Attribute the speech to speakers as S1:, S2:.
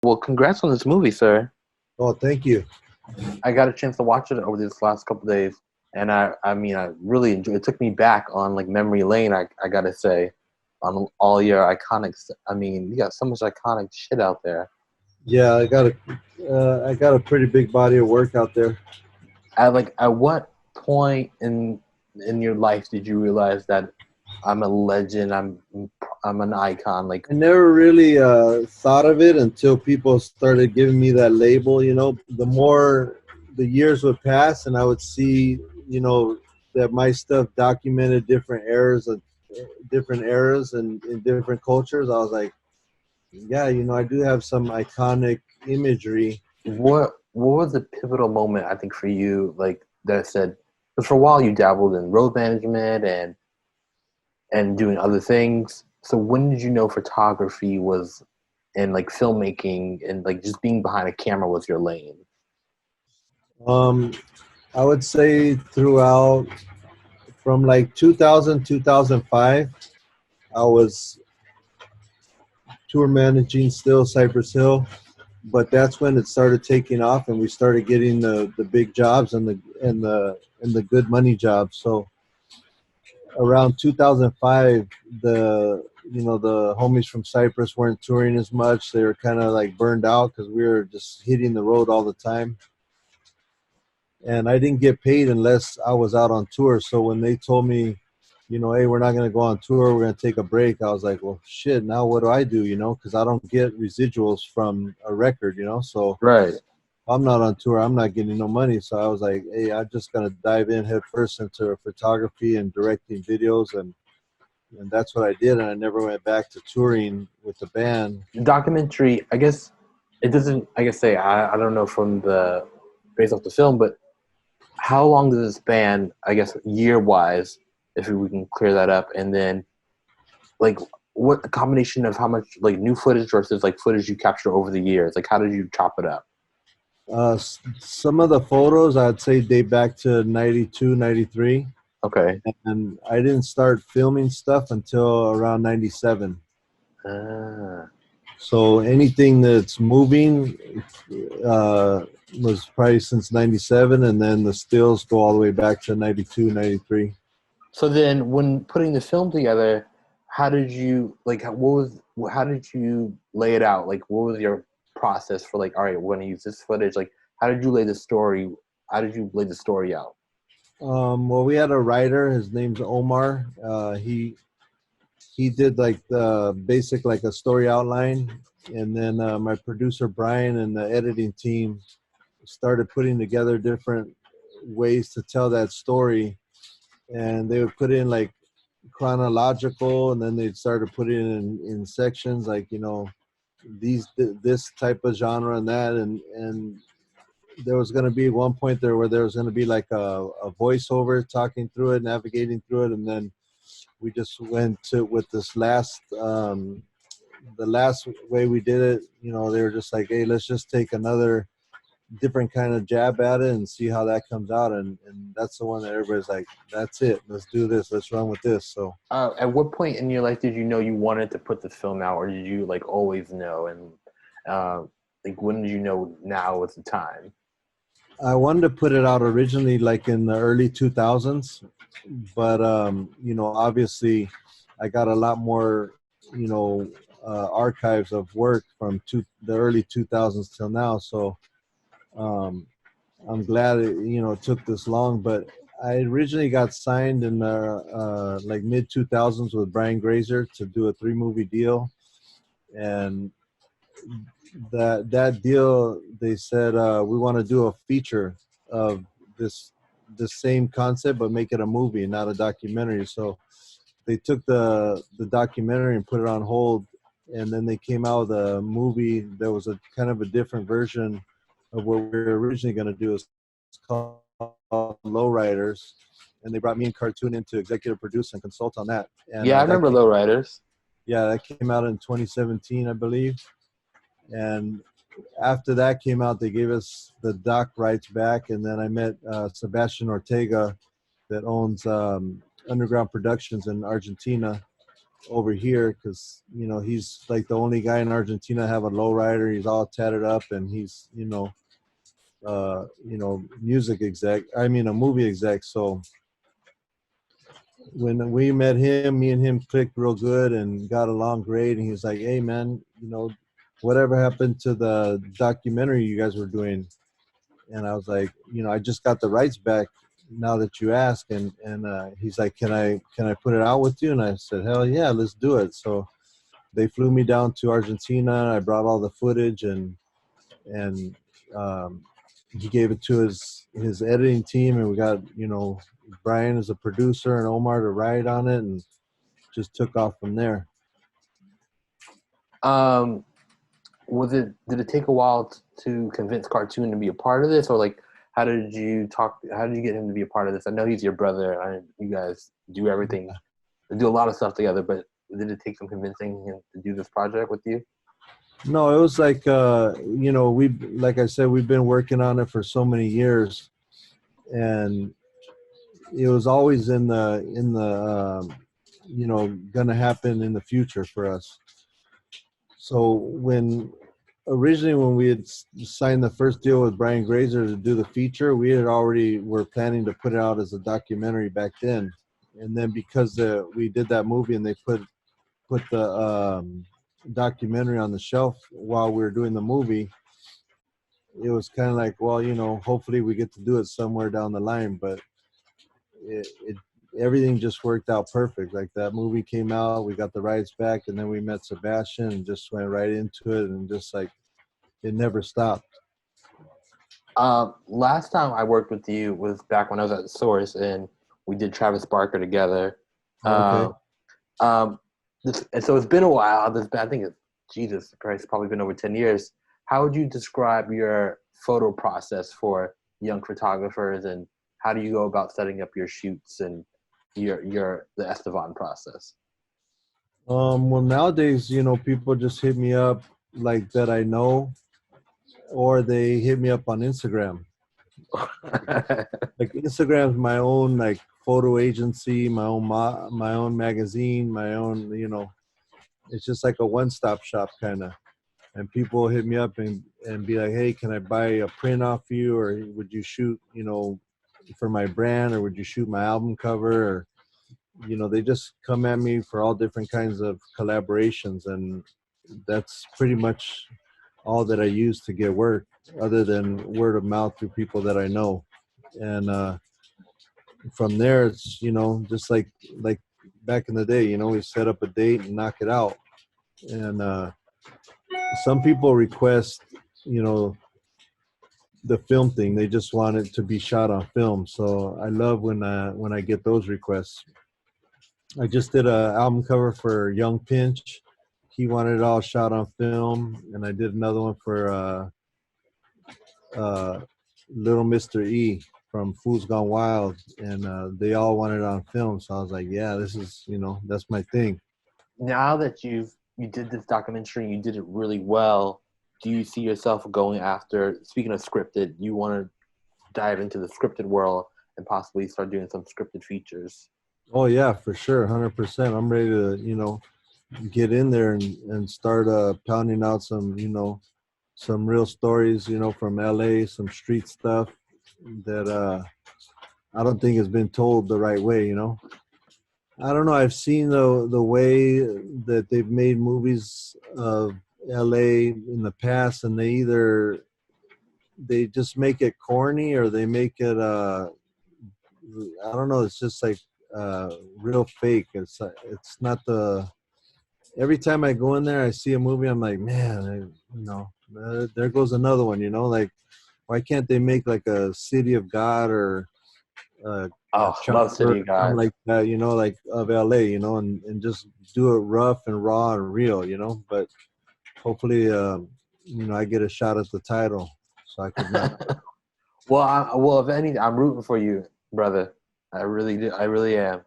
S1: Well, congrats on this movie, sir.
S2: Oh, thank you.
S1: I got a chance to watch it over these last couple days, and I really enjoyed. It took me back on like memory lane. I gotta say, on all your iconics. I mean, you got so much iconic shit out there.
S2: Yeah, I got a pretty big body of work out there.
S1: At what point in your life did you realize that I'm a legend? I'm an icon. Like,
S2: I never really thought of it until people started giving me that label. The more the years would pass, and I would see, that my stuff documented different eras and in different cultures. I was like, yeah, I do have some iconic imagery.
S1: what was the pivotal moment I think for you? Like that said, because for a while you dabbled in road management and doing other things. So when did you know photography was and like filmmaking and like just being behind a camera was your lane?
S2: Um, I would say throughout from like 2000 2005, I was tour managing still Cypress Hill, but that's when it started taking off, and we started getting the big jobs and the good money jobs. So around 2005, the homies from Cypress weren't touring as much. They were kind of like burned out because we were just hitting the road all the time, and I didn't get paid unless I was out on tour. So when they told me, hey, we're not going to go on tour, we're going to take a break, I was like, well, shit, now what do I do, because I don't get residuals from a record, so
S1: Right.
S2: I'm not on tour, I'm not getting no money. So I was like, hey, I'm just going to dive in head first into photography and directing videos, and that's what I did, and I never went back to touring with the band.
S1: The documentary, I guess it doesn't. I guess say I don't know from the based off the film, but how long does it span? I guess year wise, if we can clear that up, and then like what a combination of how much like new footage versus like footage you capture over the years. Like how did you chop it up?
S2: Some of the photos I'd say date back to 92, 93.
S1: Okay.
S2: And I didn't start filming stuff until around 97.
S1: Ah.
S2: So anything that's moving uh, was probably since 97, and then the stills go all the way back to 92, 93.
S1: So then, when putting the film together, how did you like? How did you lay it out? Like, what was your process for like? All right, we're gonna use this footage. Like, how did you lay the story? How did you lay the story out?
S2: Well, we had a writer. His name's Omar. He did like the basic like a story outline, and then my producer Brian and the editing team started putting together different ways to tell that story, and they would put in like chronological, and then they'd start to put it in sections, like this type of genre and that, and there was going to be one point there where there was going to be like a voiceover talking through it, navigating through it, and then we just went to with this last the last way we did it. They were just like, hey, let's just take another different kind of jab at it and see how that comes out, and that's the one that everybody's like, that's it, let's do this, let's run with this. So
S1: At what point in your life did you know you wanted to put the film out, or did you like always know? And uh, like, when did you know now was the time?
S2: I wanted to put it out originally like in the early 2000s, but obviously I got a lot more, archives of work from the early 2000s till now. So um, I'm glad it took this long. But I originally got signed in like mid 2000s with Brian Grazer to do a 3 movie deal, and that deal, they said, we want to do a feature of this the same concept but make it a movie, not a documentary. So they took the documentary and put it on hold, and then they came out with a movie that was a kind of a different version of what we were originally going to do. It's called Lowriders, and they brought me and Cartoon in to executive produce and consult on that. And
S1: Yeah, I
S2: that
S1: remember
S2: came,
S1: Lowriders.
S2: yeah, that came out in 2017, I believe. And after that came out, they gave us the doc rights back, and then I met Sebastian Ortega, that owns Underground Productions in Argentina, over here because he's like the only guy in Argentina to have a lowrider. He's all tatted up, and he's music exec. I mean, a movie exec. So when we met him, me and him clicked real good and got along great. And he was like, "Hey, man, whatever happened to the documentary you guys were doing?" And I was like, I just got the rights back now that you ask. And he's like, can I put it out with you? And I said, hell yeah, let's do it. So they flew me down to Argentina. I brought all the footage, and he gave it to his editing team, and we got Brian as a producer and Omar to write on it, and just took off from there.
S1: Did it take a while to convince Cartoon to be a part of this, or like how did you get him to be a part of this? I know he's your brother. You guys do everything, do a lot of stuff together, but did it take some convincing him to do this project with you?
S2: No, it was like like I said, we've been working on it for so many years, and it was always in the gonna happen in the future for us. So originally when we had signed the first deal with Brian Grazer to do the feature, we had already were planning to put it out as a documentary back then. And then because we did that movie and they put the documentary on the shelf while we were doing the movie, it was kind of like, well, hopefully we get to do it somewhere down the line. But everything just worked out perfect. Like that movie came out, we got the rights back, and then we met Sebastian and just went right into it, and just like it never stopped.
S1: Last time I worked with you was back when I was at Source, and we did Travis Barker together.
S2: Okay.
S1: And so it's been a while. I think Jesus Christ, probably been over 10 years. How would you describe your photo process for young photographers, and how do you go about setting up your shoots and the Estevan process?
S2: Well, nowadays, people just hit me up like that I know, or they hit me up on Instagram. Like Instagram's my own like photo agency, my own magazine, my own, it's just like a one-stop shop kind of. And people hit me up and be like, hey, can I buy a print off you, or would you shoot, for my brand, or would you shoot my album cover? Or they just come at me for all different kinds of collaborations, and that's pretty much all that I use to get work, other than word of mouth through people that I know. And from there, it's just like back in the day, we set up a date and knock it out. And some people request, the film thing. They just want it to be shot on film. So I love when I get those requests. I just did an album cover for Young Pinch. He wanted it all shot on film, and I did another one for Little Mr. E from Fools Gone Wild, and they all wanted it on film. So I was like, yeah, this is, that's my thing.
S1: Now that you did this documentary, you did it really well. Do you see yourself going after, speaking of scripted, you want to dive into the scripted world and possibly start doing some scripted features?
S2: Oh yeah, for sure, 100%. I'm ready to, get in there and start pounding out some, some real stories, from LA, some street stuff that I don't think has been told the right way, I don't know. I've seen the way that they've made movies of LA in the past, and they just make it corny, or they make it I don't know. It's just like real fake. It's not the. Every time I go in there, I see a movie. I'm like, man, there goes another one. Like, why can't they make like a City of God or
S1: Love City of God,
S2: like that? Like of LA, and just do it rough and raw and real. But hopefully, I get a shot at the title, so I could not.
S1: well, if anything, I'm rooting for you, brother. I really do. I really am.